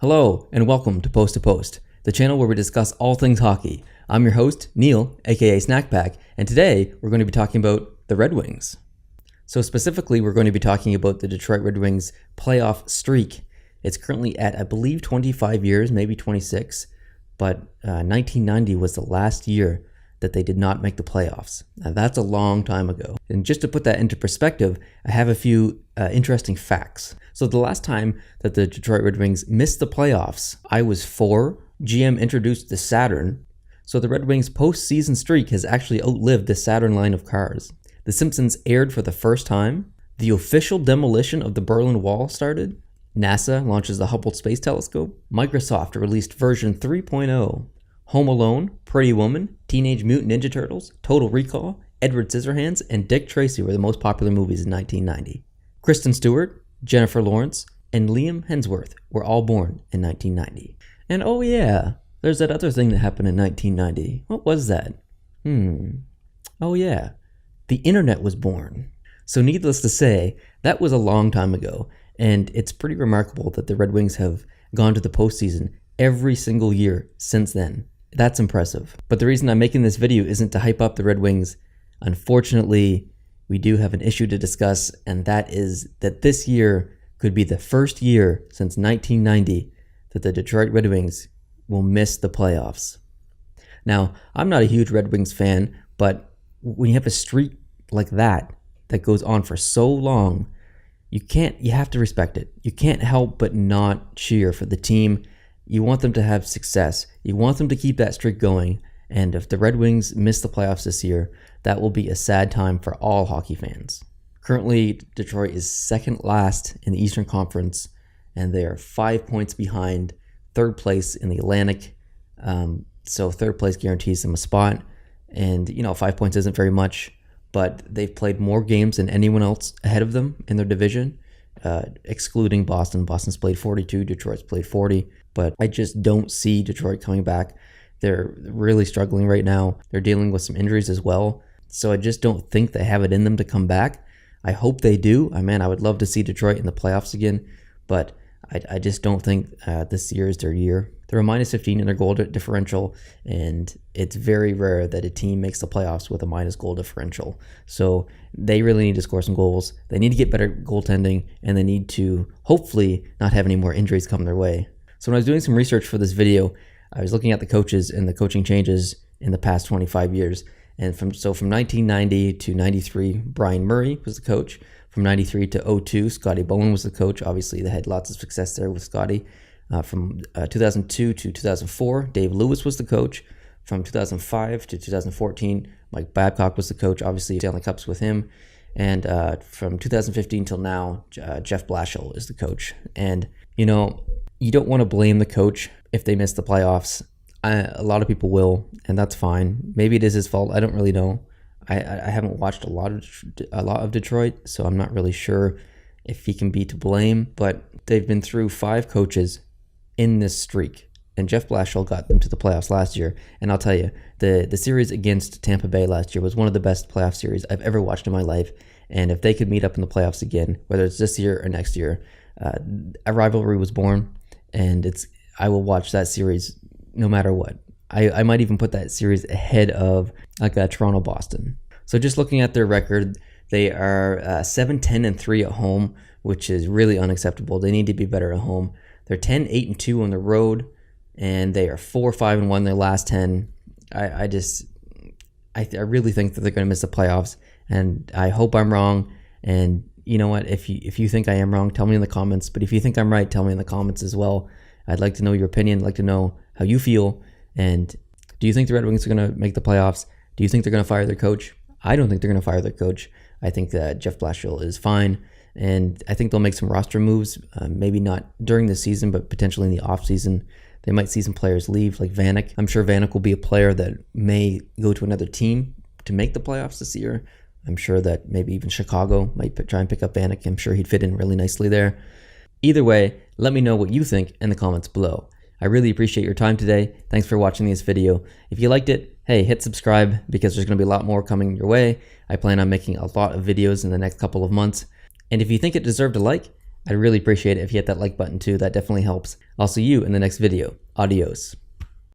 Hello, and welcome to Post, the channel where we discuss all things hockey. I'm your host, Neil, aka Snack Pack, and today we're going to be talking about the Red Wings. So specifically, we're going to be talking about the Detroit Red Wings playoff streak. It's currently at, I believe, 25 years, maybe 26, but 1990 was the last year that they did not make the playoffs. Now, that's a long time ago. And just to put that into perspective, I have a few interesting facts. So the last time that the Detroit Red Wings missed the playoffs, I was 4. GM introduced the Saturn. So the Red Wings postseason streak has actually outlived the Saturn line of cars. The Simpsons aired for the first time. The official demolition of the Berlin Wall started. NASA launches the Hubble Space Telescope. Microsoft released version 3.0. Home Alone, Pretty Woman, Teenage Mutant Ninja Turtles, Total Recall, Edward Scissorhands, and Dick Tracy were the most popular movies in 1990. Kristen Stewart, Jennifer Lawrence, and Liam Hemsworth were all born in 1990. And oh yeah, there's that other thing that happened in 1990. What was that? Oh yeah, the internet was born. So needless to say, that was a long time ago, and it's pretty remarkable that the Red Wings have gone to the postseason every single year since then. That's impressive. But the reason I'm making this video isn't to hype up the Red Wings. Unfortunately, we do have an issue to discuss, and that is that this year could be the first year since 1990 that the Detroit Red Wings will miss the playoffs. Now, I'm not a huge Red Wings fan, but when you have a streak like that goes on for so long, you have to respect it. You can't help but not cheer for the team. You want them to have success. You want them to keep that streak going. And if the Red Wings miss the playoffs this year, that will be a sad time for all hockey fans. Currently, Detroit is second last in the Eastern Conference, and they are 5 points behind third place in the Atlantic. So third place guarantees them a spot. And, 5 points isn't very much, but they've played more games than anyone else ahead of them in their division, excluding Boston. Boston's played 42, Detroit's played 40. But I just don't see Detroit coming back. They're really struggling right now. They're dealing with some injuries as well. So I just don't think they have it in them to come back. I hope they do. I would love to see Detroit in the playoffs again. But I just don't think this year is their year. They're a minus 15 in their goal differential. And it's very rare that a team makes the playoffs with a minus goal differential. So they really need to score some goals. They need to get better goaltending. And they need to hopefully not have any more injuries come their way. So when I was doing some research for this video, I was looking at the coaches and the coaching changes in the past 25 years. And from 1990 to 93, Brian Murray was the coach. From 93 to 02, Scotty Bowen was the coach. Obviously, they had lots of success there with Scotty. From 2002 to 2004, Dave Lewis was the coach. From 2005 to 2014, Mike Babcock was the coach. Obviously, Stanley Cups with him. And from 2015 till now, Jeff Blashill is the coach. And, you don't want to blame the coach if they miss the playoffs. A lot of people will, and that's fine. Maybe it is his fault. I don't really know. I haven't watched a lot of Detroit, so I'm not really sure if he can be to blame. But they've been through 5 coaches in this streak, and Jeff Blashill got them to the playoffs last year. And I'll tell you, the series against Tampa Bay last year was one of the best playoff series I've ever watched in my life. And if they could meet up in the playoffs again, whether it's this year or next year, a rivalry was born. And I will watch that series no matter what. I might even put that series ahead of like a Toronto-Boston. So just looking at their record, they are 7-10-3 at home, which is really unacceptable. They need to be better at home. They're 10-8-2 on the road, and they are 4-5-1 their last 10. I really think that they're going to miss the playoffs, and I hope I'm wrong. And you know what? If you think I am wrong, tell me in the comments. But if you think I'm right, tell me in the comments as well. I'd like to know your opinion. I'd like to know how you feel. And do you think the Red Wings are going to make the playoffs? Do you think they're going to fire their coach? I don't think they're going to fire their coach. I think that Jeff Blashill is fine. And I think they'll make some roster moves, maybe not during the season, but potentially in the offseason. They might see some players leave, like Vanek. I'm sure Vanek will be a player that may go to another team to make the playoffs this year. I'm sure that maybe even Chicago might try and pick up Vanek. I'm sure he'd fit in really nicely there. Either way, let me know what you think in the comments below. I really appreciate your time today. Thanks for watching this video. If you liked it, hey, hit subscribe because there's going to be a lot more coming your way. I plan on making a lot of videos in the next couple of months. And if you think it deserved a like, I'd really appreciate it if you hit that like button too. That definitely helps. I'll see you in the next video. Adios.